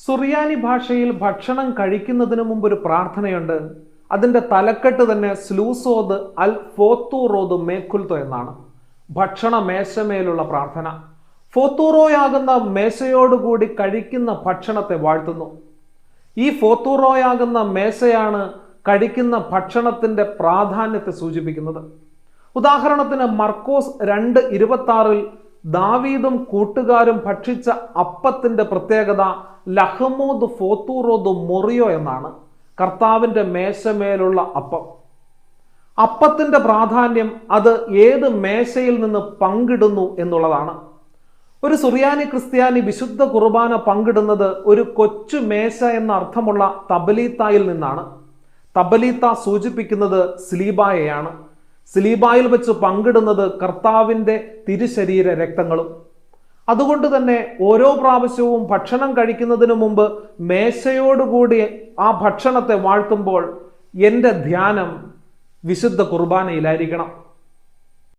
സുറിയാനി ഭാഷയിൽ ഭക്ഷണം കഴിക്കുന്നതിന് മുമ്പ് ഒരു പ്രാർത്ഥനയുണ്ട്. അതിൻ്റെ തലക്കെട്ട് തന്നെ സ്ലൂസോദ് അൽ ഫോത്തൂറോദ് മേക്കുൽത്തോ എന്നാണ്. ഭക്ഷണ മേശമേലുള്ള പ്രാർത്ഥന. ഫോത്തൂറോയാകുന്ന മേശയോടുകൂടി കഴിക്കുന്ന ഭക്ഷണത്തെ വാഴ്ത്തുന്നു. ഈ ഫോത്തൂറോയാകുന്ന മേശയാണ് കഴിക്കുന്ന ഭക്ഷണത്തിൻ്റെ പ്രാധാന്യത്തെ സൂചിപ്പിക്കുന്നത്. ഉദാഹരണത്തിന് മർക്കോസ് 2:26 ദാവീദും കൂട്ടുകാരും ഭക്ഷിച്ച അപ്പത്തിന്റെ പ്രത്യേകത ലഹ്മോദ് ഫോത്തൂറോദ് മൊറിയോ എന്നാണ്. കർത്താവിൻ്റെ മേശമേലുള്ള അപ്പം. അപ്പത്തിന്റെ പ്രാധാന്യം അത് ഏത് മേശയിൽ നിന്ന് പങ്കിടുന്നു എന്നുള്ളതാണ്. ഒരു സുറിയാനി ക്രിസ്ത്യാനി വിശുദ്ധ കുർബാന പങ്കിടുന്നത് ഒരു കൊച്ചു മേശ എന്ന അർത്ഥമുള്ള തബലീത്തായിൽ നിന്നാണ്. തബലീത്ത സൂചിപ്പിക്കുന്നത് സ്ലീബായെയാണ്. സ്ലീബായിൽ വെച്ച് പങ്കിടുന്നത് കർത്താവിൻ്റെ തിരുശരീര രക്തങ്ങളും. അതുകൊണ്ട് തന്നെ ഓരോ പ്രാവശ്യവും ഭക്ഷണം കഴിക്കുന്നതിന് മുമ്പ് മേശയോടുകൂടി ആ ഭക്ഷണത്തെ വാഴ്ത്തുമ്പോൾ എൻ്റെ ധ്യാനം വിശുദ്ധ കുർബാനയിലായിരിക്കണം.